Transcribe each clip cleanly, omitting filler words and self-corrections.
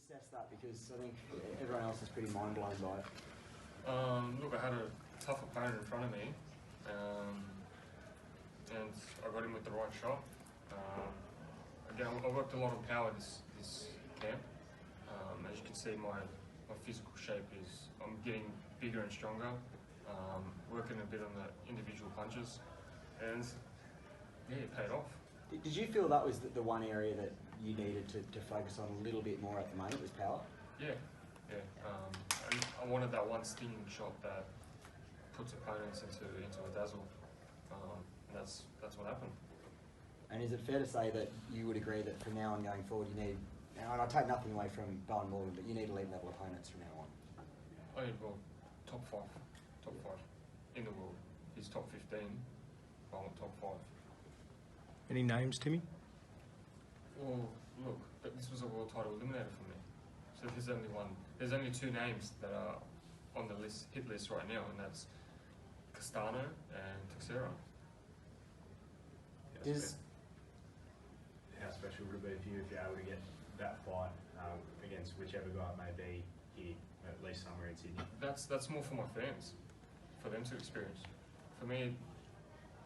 assess that? Because I think everyone else is pretty mind blown by it. Look, I had a tough opponent in front of me, and I got him with the right shot. Again, I worked a lot on power this camp. As you can see, my physical shape is, I'm getting bigger and stronger, working a bit on the individual punches, and yeah, it paid off. Did you feel that was the one area that you needed to focus on a little bit more at the moment, was power? Yeah. I wanted that one stinging shot that puts opponents into a dazzle, and that's what happened. And is it fair to say that you would agree that from now on going forward, you need, and I take nothing away from Bowyn Morgan, but you need elite level opponents from now on? I need, well, top five in the world. He's top 15, I want top 5. Any names, Timmy? Well, look, this was a world title eliminator for me. So there's only 2 names that are on the hit list right now, and that's Castano and Tszyu. How special would it be for you if you're able to get that fight against whichever guy it may be here, at least somewhere in Sydney? That's more for my fans, for them to experience. For me,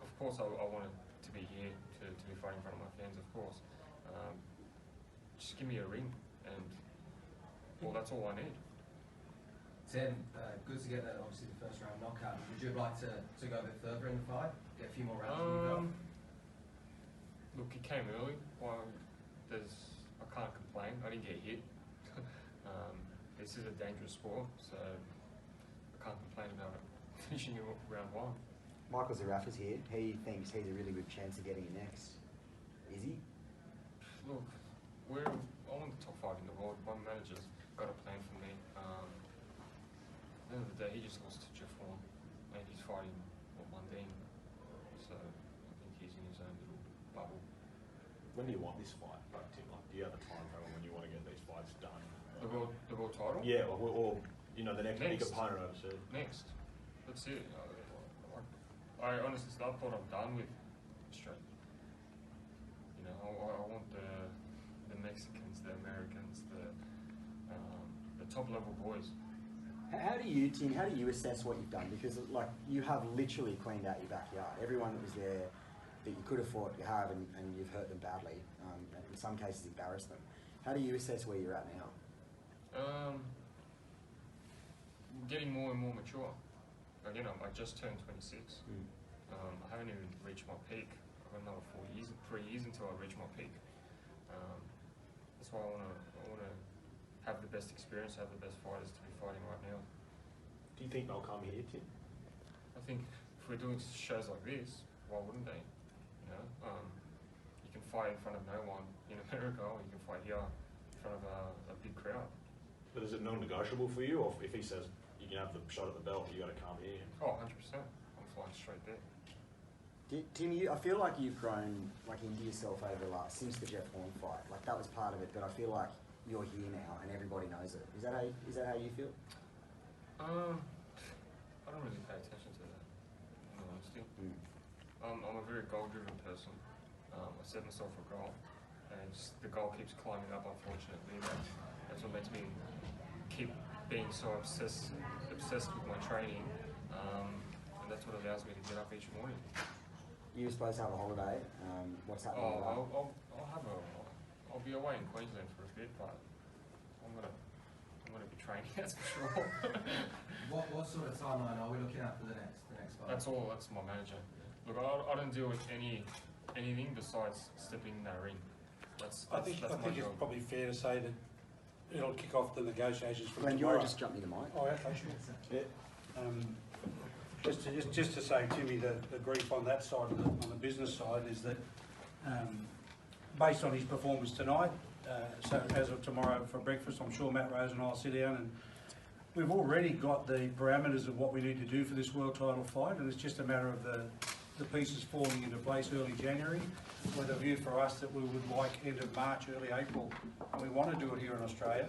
of course, I wanted to be here, to be fighting in front of my fans, of course. Just give me a ring, and well, that's all I need. Tim, good to get that, obviously, the first round knockout. Would you like to go a bit further in the fight? Get a few more rounds? Look, it came early. Well, I can't complain. I didn't get hit. This is a dangerous sport, so I can't complain about it. Finishing in round 1. Michael Zerafa's here. He thinks he's a really good chance of getting it next. Is he? Look, I want the top 5 in the world. My manager's got a plan for me. At the end of the day, he just lost to Jeff Horn, and he's fighting Mundine. So I think he's in his own little bubble. When do you want this fight, Tim? Like, do you have a time frame when you want to get these fights done? The world title? Yeah, or you know, the next big opponent overseas. Next. That's it. I honestly thought I'm done with Australia. You know, I want the Mexicans, the Americans, the top level boys. How do you, Tim, how do you assess what you've done? Because like, you have literally cleaned out your backyard. Everyone that was there that you could have fought, you have, and you've hurt them badly. And in some cases, embarrassed them. How do you assess where you're at now? Getting more and more mature. Again, I just turned 26. I haven't even reached my peak. I've got another 3 years until I reach my peak. That's why I want to have the best experience, have the best fighters to be fighting right now. Do you think they'll come here, Tim? I think if we're doing shows like this, why wouldn't they? You know, you can fight in front of no one in America, or you can fight here in front of a big crowd. But is it non-negotiable for you, or if he says you can have the shot at the belt, you got to come here? Oh, 100%. I'm flying straight there. Tim, I feel like you've grown into yourself over since the Jeff Horn fight. Like, that was part of it, but I feel like you're here now and everybody knows it. Is that how you feel? I don't really pay attention to that, in all honesty. I'm a very goal-driven person. I set myself a goal, and the goal keeps climbing up, unfortunately. That's what makes me keep being so obsessed with my training, and that's what allows me to get up each morning. You were supposed to have a holiday. What's happening? I'll be away in Queensland for a bit, but I'm gonna be training. That's for sure. What sort of timeline are we looking at for the next fight? That's my manager. Look, I don't deal with anything besides stepping in that ring. I think it's probably fair to say that it'll kick off the negotiations from Glenn, tomorrow. you just jump me the mic. Oh, okay, sure. Yeah. Just to say, Timmy, the grief on that side, on the business side, is that based on his performance tonight, so as of tomorrow for breakfast, I'm sure Matt Rose and I'll sit down, and we've already got the parameters of what we need to do for this world title fight, and it's just a matter of the pieces falling into place early January, with a view for us that we would like end of March, early April, and we want to do it here in Australia,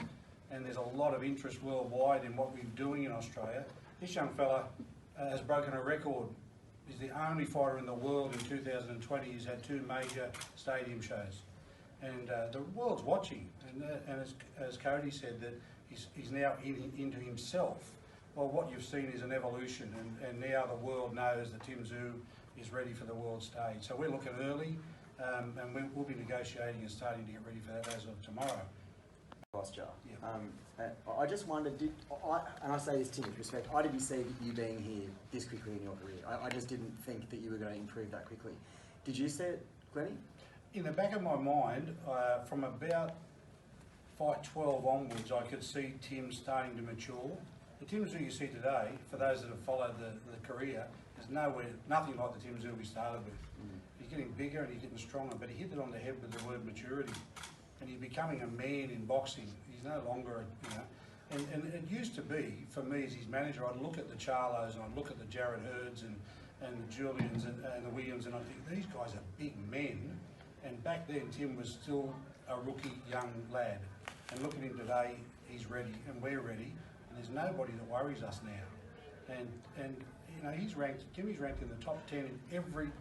and there's a lot of interest worldwide in what we're doing in Australia. This young fella has broken a record. He's the only fighter in the world in 2020 who's had 2 major stadium shows. and the world's watching. And as Cody said, that he's now into himself. Well, what you've seen is an evolution, and now the world knows that Tim Tszyu is ready for the world stage. So we're looking early, and we'll be negotiating and starting to get ready for that as of tomorrow. Posture. Yeah. I just wondered, and I say this to you with respect, I didn't see you being here this quickly in your career. I just didn't think that you were going to improve that quickly. Did you see it, Glennie? In the back of my mind, from about fight 12 onwards, I could see Tim starting to mature. The Tim Tszyu you see today, for those that have followed the career, is nothing like the Tim Tszyu we started with. He's getting bigger and he's getting stronger, but he hit it on the head with the word maturity. And he's becoming a man in boxing. He's no longer, and it used to be, for me as his manager, I'd look at the Charlos and I'd look at the Jared Hurds and the Julians and the Williams, and I'd think, these guys are big men. And back then, Tim was still a rookie young lad. And look at him today, he's ready and we're ready. And there's nobody that worries us now. And he's ranked, Timmy's ranked in the top 10 in every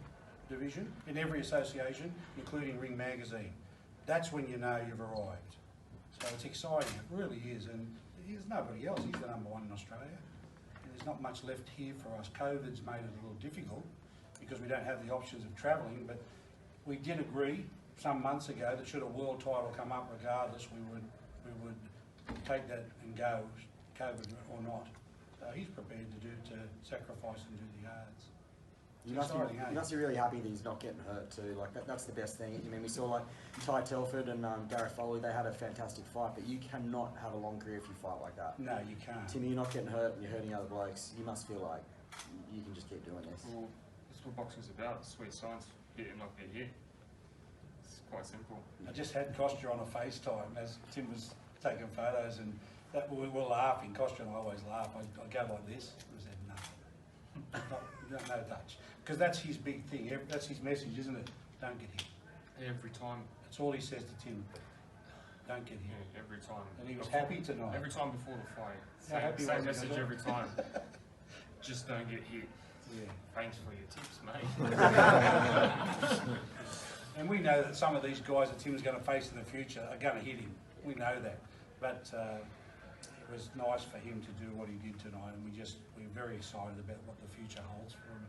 division, in every association, including Ring Magazine. That's when you know you've arrived. So it's exciting, it really is. And there's nobody else, he's the number one in Australia. And there's not much left here for us. COVID's made it a little difficult because we don't have the options of travelling, but we did agree some months ago that should a world title come up regardless, we would take that and go, COVID or not. So he's prepared to sacrifice and do the yards. You must be really happy that he's not getting hurt too. Like that's the best thing. I mean, we saw like Ty Telford and Gareth Foley. They had a fantastic fight, but you cannot have a long career if you fight like that. No, you can't. Timmy, you're not getting hurt and you're hurting other blokes. You must feel like you can just keep doing this. Well, that's what boxing's about. Sweet science, hit and not get hit. It's quite simple. I just had Costa on a FaceTime as Tim was taking photos, and we were laughing. Costa and I always laugh. I go like this. I said nothing. No touch. Because that's his big thing. That's his message, isn't it? Don't get hit. Every time. That's all he says to Tim. Don't get hit. Yeah, every time. And he was happy tonight. Every time before the fight. was Same he message as well? every time. Just don't get hit. Yeah. Thanks for your tips, mate. And we know that some of these guys that Tim's going to face in the future are going to hit him. We know that. But it was nice for him to do what he did tonight, and we're very excited about what the future holds for him,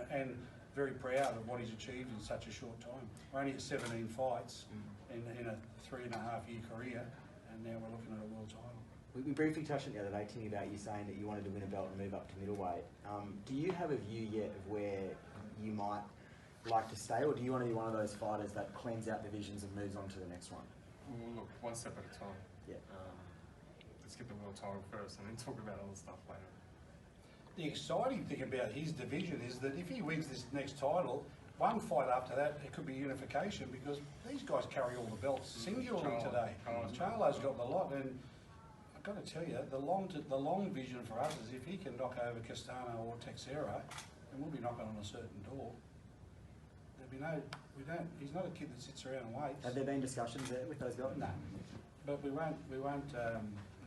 and very proud of what he's achieved in such a short time. We're only at 17 fights in a 3.5-year career, and now we're looking at a world title. We briefly touched on the other day, Timmy, about you saying that you wanted to win a belt and move up to middleweight. Do you have a view yet of where you might like to stay, or do you want to be one of those fighters that cleans out divisions and moves on to the next one? Well, look, one step at a time. Yeah. Let's get the world title first and then talk about other stuff later. The exciting thing about his division is that if he wins this next title, one fight after that, it could be unification, because these guys carry all the belts singularly today. Charlo's got the lot, and I've got to tell you, the long vision for us is if he can knock over Castano or Teixeira, then we'll be knocking on a certain door. There'll be he's not a kid that sits around and waits. Have there been discussions there with those guys? No, but we won't dilate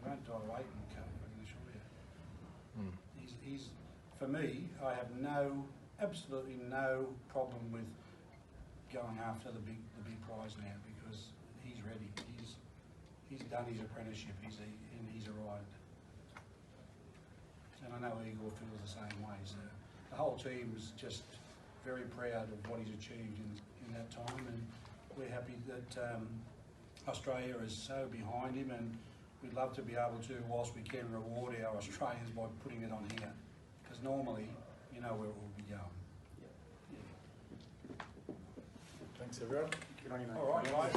and come, I can assure you. He's, for me, I have absolutely no problem with going after the big prize now, because he's ready. He's done his apprenticeship. And he's arrived. And I know Igor feels the same way. So the whole team is just very proud of what he's achieved in that time, and we're happy that Australia is so behind him, and we'd love to be able to, whilst we can, reward our Australians by putting it on here, because normally, you know where it will be going. Yeah. Yeah. Thanks, everyone. Good on you, mate. All right, guys.